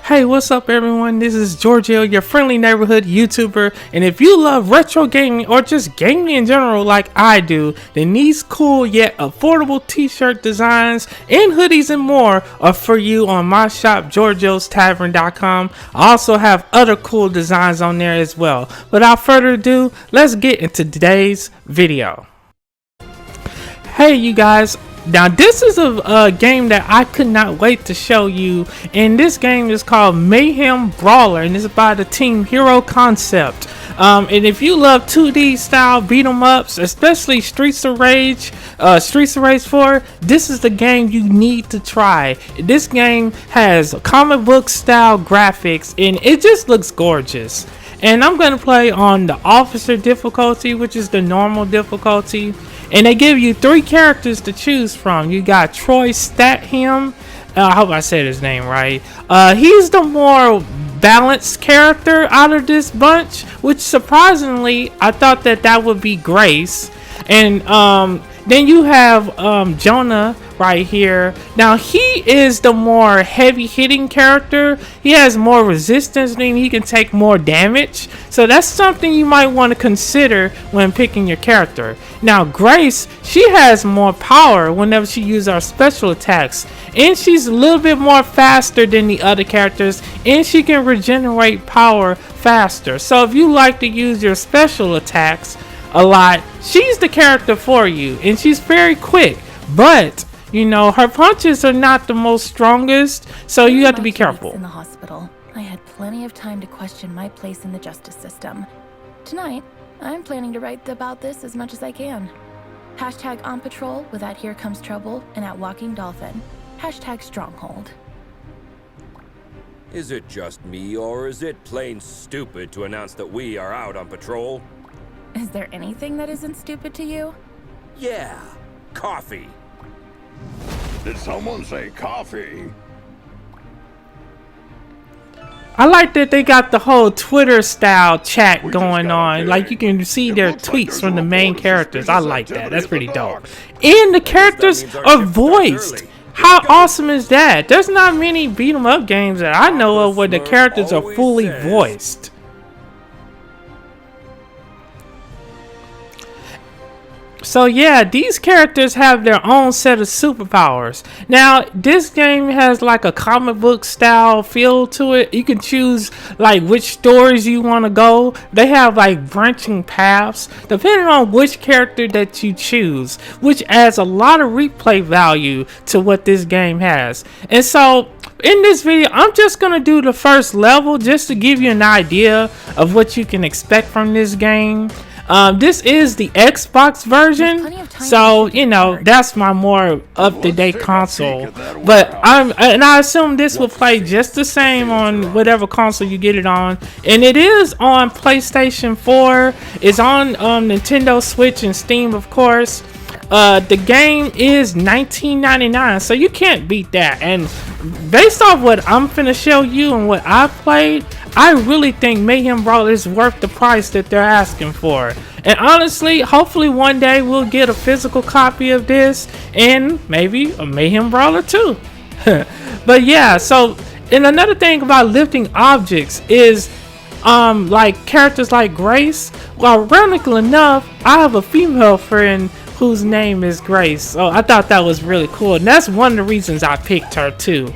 Hey, what's up everyone? This is Georgio, your friendly neighborhood YouTuber, and if you love retro gaming or just gaming in general like I do, then these cool yet affordable t-shirt designs and hoodies and more are for you on my shop, georgiostavern.com. I also have other cool designs on there as well. Without further ado, let's get into today's video. Hey you guys, now this is a game that I could not wait to show you, and this game is called Mayhem Brawler, and it's by the team Hero Concept. And if you love 2D style beat 'em ups, especially Streets of Rage 4, this is the game you need to try. This game has comic book style graphics and it just looks gorgeous. And I'm going to play on the officer difficulty, which is the normal difficulty. And they give you 3 characters to choose from. You got Troy Statham. I hope I said his name right. He's the more balanced character out of this bunch, which surprisingly, I thought that would be Grace. And then you have Jonah right here. Now he is the more heavy hitting character. He has more resistance, meaning he can take more damage. So that's something you might want to consider when picking your character. Now Grace, she has more power whenever she uses her special attacks, and she's a little bit more faster than the other characters, and she can regenerate power faster. So if you like to use your special attacks a lot, she's the character for you, and she's very quick, but you know, her punches are not the most strongest, so you have to be careful. In the hospital, I had plenty of time to question my place in the justice system. Tonight, I'm planning to write about this as much as I can. Hashtag on patrol with at Here Comes Trouble and at Walking Dolphin. Hashtag Stronghold. Is it just me, or is it plain stupid to announce that we are out on patrol? Is there anything that isn't stupid to you? Yeah, coffee. Did someone say coffee? I like that they got the whole Twitter style chat going on. Like you can see their tweets from the main characters. I like that. That's pretty dope. And the characters are voiced. How awesome is that? There's not many beat 'em up games that I know of where the characters are fully voiced. So yeah, these characters have their own set of superpowers. Now, this game has like a comic book style feel to it. You can choose like which stories you want to go. They have like branching paths depending on which character that you choose, which adds a lot of replay value to what this game has. And so in this video, I'm just gonna do the first level just to give you an idea of what you can expect from this game. This is the Xbox version, so you know that's my more up-to-date console. But I assume this will play just the same on whatever console you get it on, and it is on PlayStation 4. It's on Nintendo Switch and Steam, of course. The game is $19.99, so you can't beat that. And based off what I'm finna show you and what I've played, I really think Mayhem Brawler is worth the price that they're asking for. And honestly, hopefully one day we'll get a physical copy of this and maybe a Mayhem Brawler too. But yeah, so and another thing about lifting objects is like characters like Grace. Well, ironically enough, I have a female friend whose name is Grace, so I thought that was really cool, and that's one of the reasons I picked her too.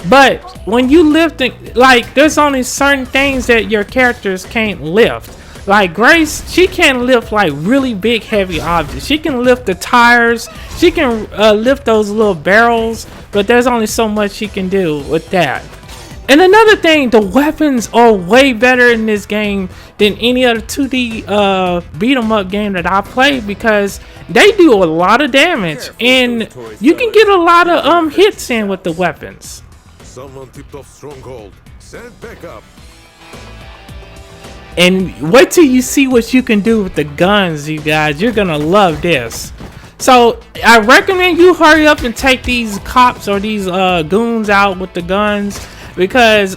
But when you lifting, like there's only certain things that your characters can't lift. Like Grace, she can't lift like really big heavy objects. She can lift the tires, she can lift those little barrels, but there's only so much she can do with that. And another thing, the weapons are way better in this game than any other 2D beat 'em up game that I played, because they do a lot of damage and you can get a lot of hits in with the weapons. Someone tipped off Stronghold. Send back up. And wait till you see what you can do with the guns, you guys. You're gonna love this. So I recommend you hurry up and take these cops or these goons out with the guns, because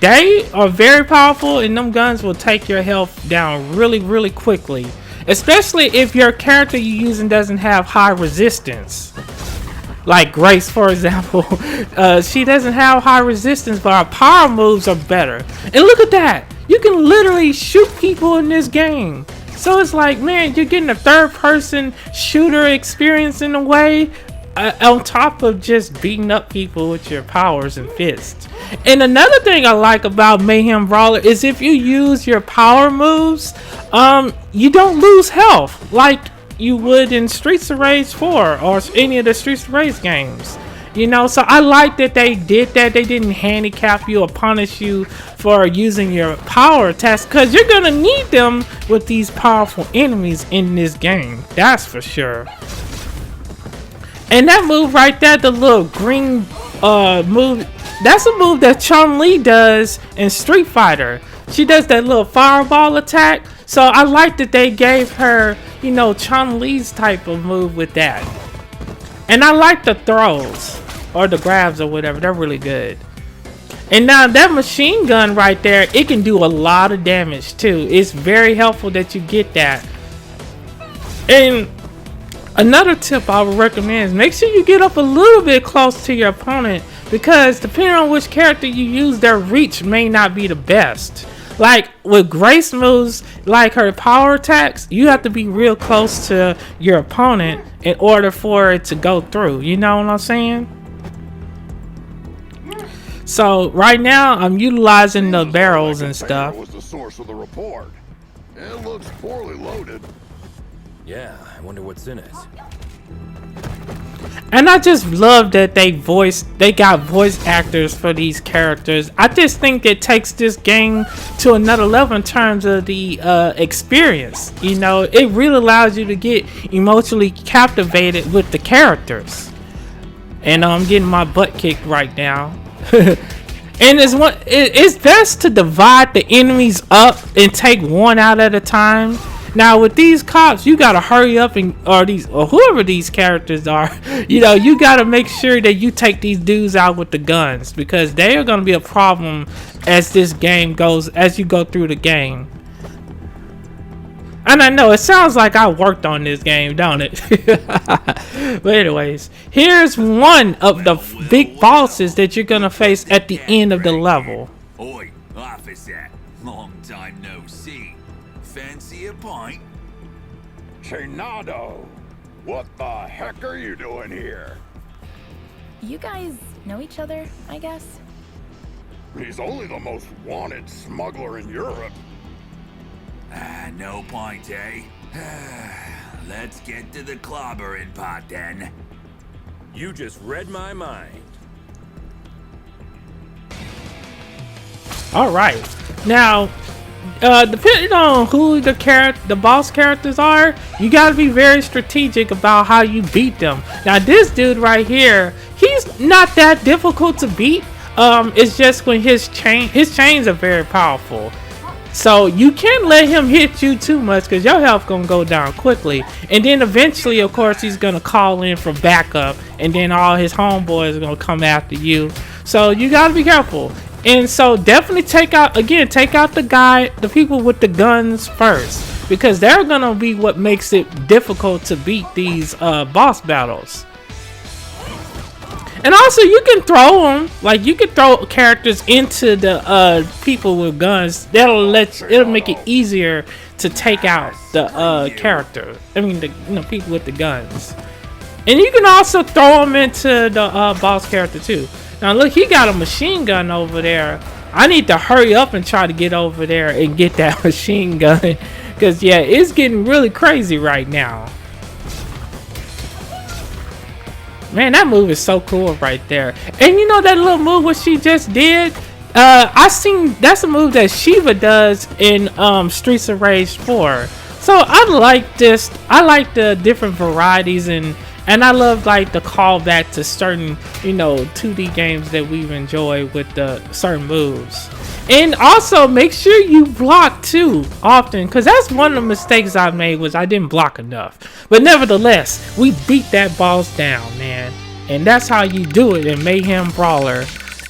they are very powerful and them guns will take your health down really quickly, especially if your character you're using doesn't have high resistance. Like Grace, for example, she doesn't have high resistance, but her power moves are better. And look at that. You can literally shoot people in this game. So it's like, man, you're getting a third-person shooter experience in a way, on top of just beating up people with your powers and fists. And another thing I like about Mayhem Brawler is if you use your power moves, you don't lose health like you would in Streets of Rage 4 or any of the Streets of Rage games. You know, so I like that they did that. They didn't handicap you or punish you for using your power attacks, because you're gonna need them with these powerful enemies in this game. That's for sure. And that move right there, the little green move, that's a move that Chun-Li does in Street Fighter. She does that little fireball attack. So I like that they gave her, you know, Chun-Li's type of move with that. And I like the throws or the grabs or whatever. They're really good. And now that machine gun right there, it can do a lot of damage too. It's very helpful that you get that. And another tip I would recommend is make sure you get up a little bit close to your opponent, because depending on which character you use, their reach may not be the best. Like with Grace moves, like her power attacks, you have to be real close to your opponent in order for it to go through. You know what I'm saying? So right now I'm utilizing the barrels and stuff. Was the source of the report. It looks poorly loaded. Yeah, I wonder what's in it. And I just love that they got voice actors for these characters. I just think it takes this game to another level in terms of the experience. You know, it really allows you to get emotionally captivated with the characters. And I'm getting my butt kicked right now. And it's best to divide the enemies up and take one out at a time. Now with these cops, you gotta hurry up or whoever these characters are, you know, you gotta make sure that you take these dudes out with the guns, because they are gonna be a problem as you go through the game. And I know it sounds like I worked on this game, don't it? But anyways, here's one of the big bosses that you're gonna face at the end of the level. Oi, officer, long time no see. Fancy a pint? Chinado, what the heck are you doing here? You guys know each other, I guess? He's only the most wanted smuggler in Europe. No point, eh? Let's get to the clobbering pot then. You just read my mind. All right, now depending on who the boss characters are, you got to be very strategic about how you beat them. Now this dude right here, he's not that difficult to beat. It's just when his chains are very powerful. So you can't let him hit you too much, because your health gonna go down quickly. And then eventually, of course, he's gonna call in for backup, and then all his homeboys are gonna come after you. So you gotta be careful. And so definitely take out the people with the guns first, because they're gonna be what makes it difficult to beat these boss battles. And also, you can throw them, like you can throw characters into the people with guns. It'll make it easier to take out the character. I mean, the people with the guns. And you can also throw them into the boss character too. Now look, he got a machine gun over there. I need to hurry up and try to get over there and get that machine gun, because yeah, it's getting really crazy right now. Man, that move is so cool right there. And you know that little move what she just did? That's a move that Shiva does in Streets of Rage 4. So I like this. I like the different varieties, and I love like the callback to certain, 2D games that we've enjoyed with the certain moves. And also make sure you block too often, because that's one of the mistakes I made, was I didn't block enough. But nevertheless, we beat that boss down, man. And that's how you do it in Mayhem Brawler.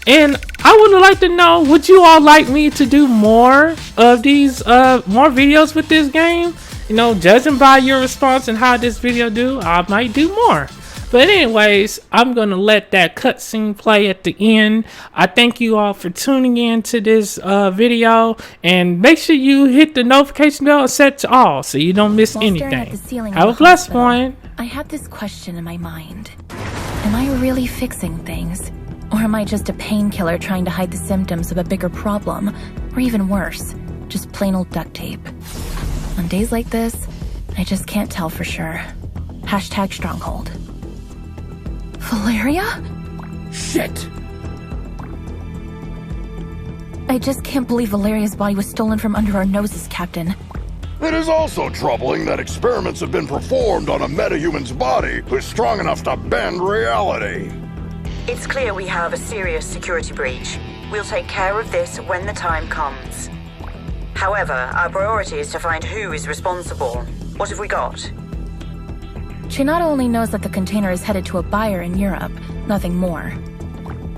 And I would like to know, would you all like me to do more of these more videos with this game? Judging by your response and how this video do, I might do more. But anyways, I'm going to let that cutscene play at the end. I thank you all for tuning in to this video. And make sure you hit the notification bell and set to all so you don't miss While staring at anything. the ceiling Have of a the blessed hospital, one. I had this question in my mind. Am I really fixing things? Or am I just a painkiller trying to hide the symptoms of a bigger problem? Or even worse, just plain old duct tape? On days like this, I just can't tell for sure. Hashtag stronghold. Valeria? Shit! I just can't believe Valeria's body was stolen from under our noses, Captain. It is also troubling that experiments have been performed on a metahuman's body who's strong enough to bend reality. It's clear we have a serious security breach. We'll take care of this when the time comes. However, our priority is to find who is responsible. What have we got? She not only knows that the container is headed to a buyer in Europe, nothing more.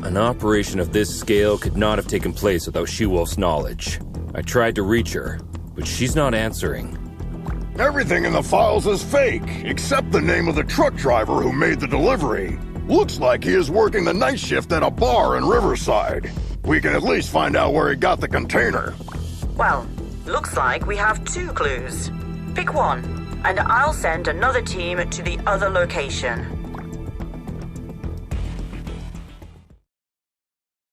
An operation of this scale could not have taken place without She-Wolf's knowledge. I tried to reach her, but she's not answering. Everything in the files is fake, except the name of the truck driver who made the delivery. Looks like he is working the night shift at a bar in Riverside. We can at least find out where he got the container. Well, looks like we have 2 clues. Pick one, and I'll send another team to the other location.